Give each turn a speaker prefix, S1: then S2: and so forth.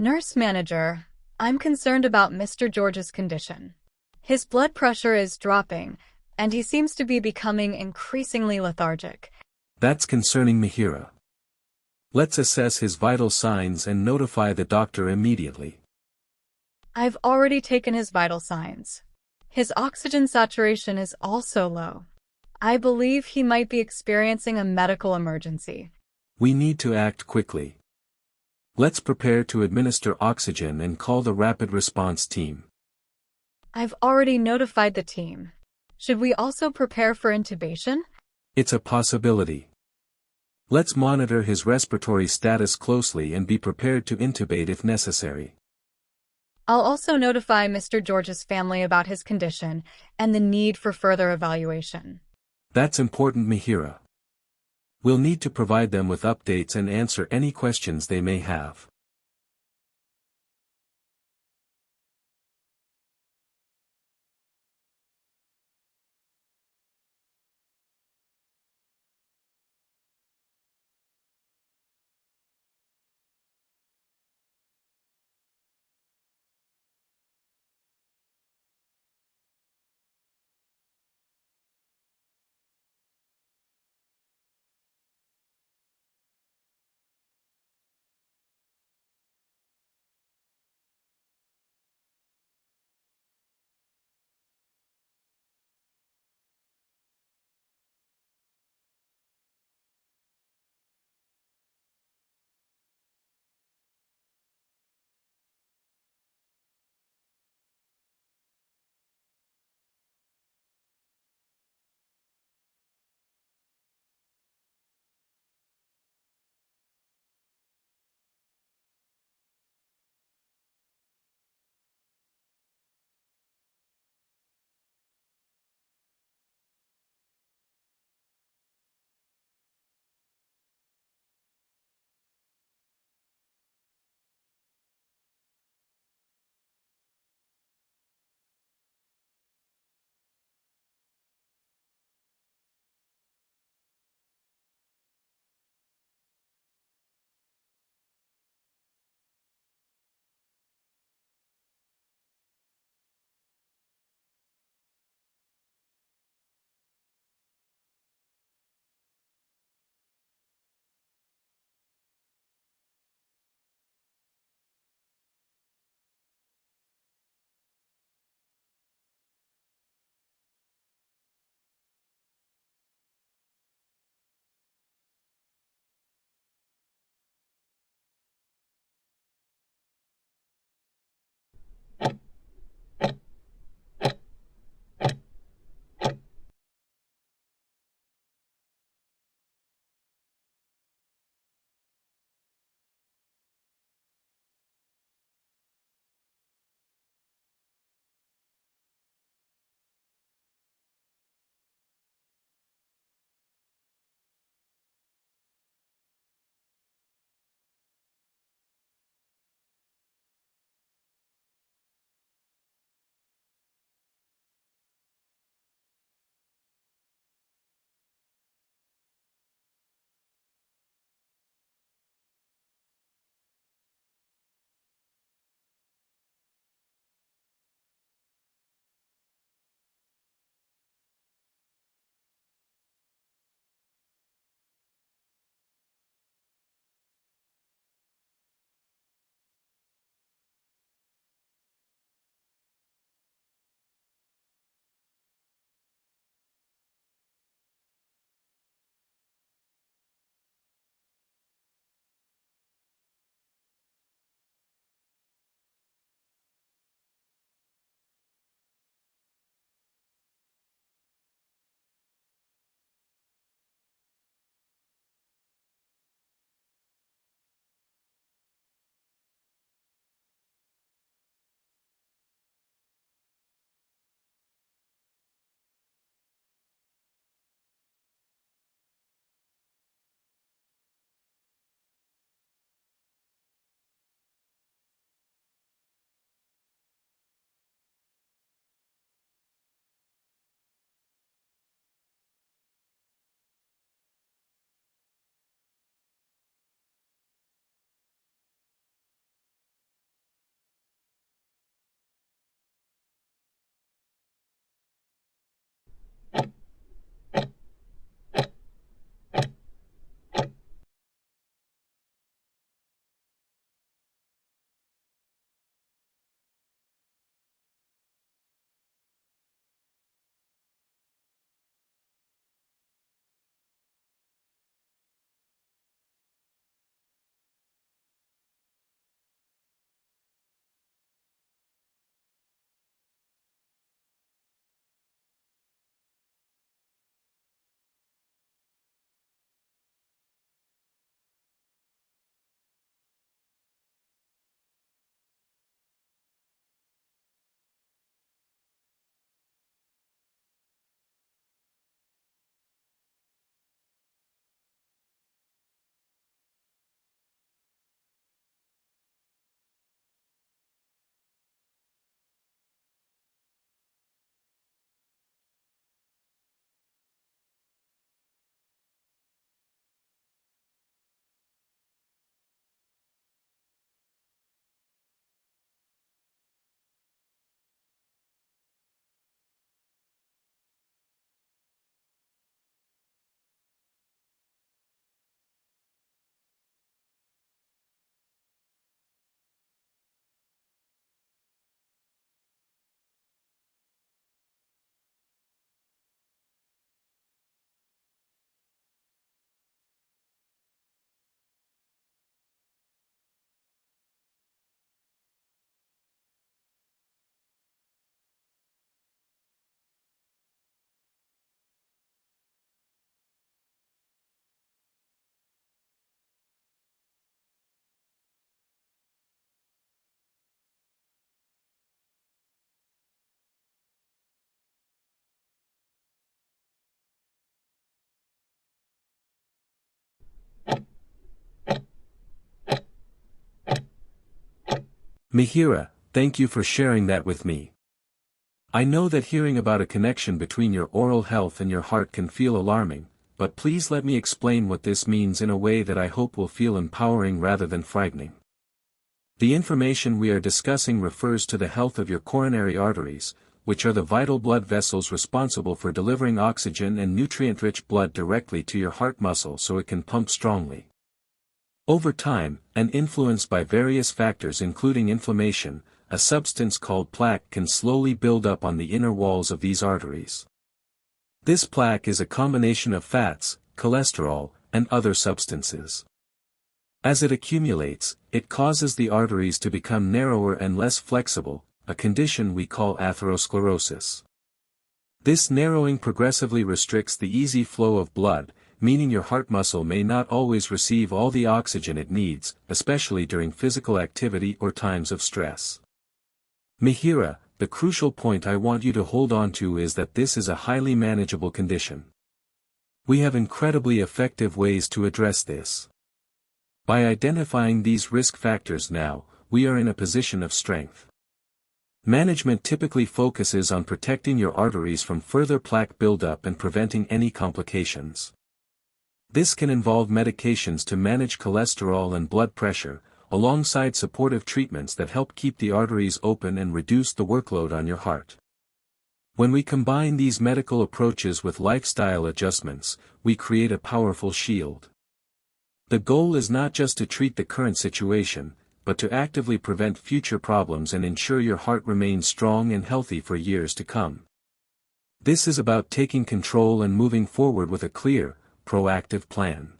S1: Nurse manager, I'm concerned about Mr. George's condition. His blood pressure is dropping, and he seems to be becoming increasingly lethargic.
S2: That's concerning Mihira. Let's assess his vital signs and notify the doctor immediately.
S1: I've already taken his vital signs. His oxygen saturation is also low. I believe he might be experiencing a medical emergency.
S2: We need to act quickly. Let's prepare to administer oxygen and call the rapid response team.
S1: I've already notified the team. Should we also prepare for intubation?
S2: It's a possibility. Let's monitor his respiratory status closely and be prepared to intubate if necessary.
S1: I'll also notify Mr. George's family about his condition and the need for further evaluation.
S2: That's important, Mihira. We'll need to provide them with updates and answer any questions they may have. Mihira, thank you for sharing that with me. I know that hearing about a connection between your oral health and your heart can feel alarming, but please let me explain what this means in a way that I hope will feel empowering rather than frightening. The information we are discussing refers to the health of your coronary arteries, which are the vital blood vessels responsible for delivering oxygen and nutrient-rich blood directly to your heart muscle so it can pump strongly. Over time, and influenced by various factors including inflammation, a substance called plaque can slowly build up on the inner walls of these arteries. This plaque is a combination of fats, cholesterol, and other substances. As it accumulates, it causes the arteries to become narrower and less flexible, a condition we call atherosclerosis. This narrowing progressively restricts the easy flow of blood, meaning your heart muscle may not always receive all the oxygen it needs, especially during physical activity or times of stress. Mihira, the crucial point I want you to hold on to is that this is a highly manageable condition. We have incredibly effective ways to address this. By identifying these risk factors now, we are in a position of strength. Management typically focuses on protecting your arteries from further plaque buildup and preventing any complications. This can involve medications to manage cholesterol and blood pressure, alongside supportive treatments that help keep the arteries open and reduce the workload on your heart. When we combine these medical approaches with lifestyle adjustments, we create a powerful shield. The goal is not just to treat the current situation, but to actively prevent future problems and ensure your heart remains strong and healthy for years to come. This is about taking control and moving forward with a clear, proactive plan.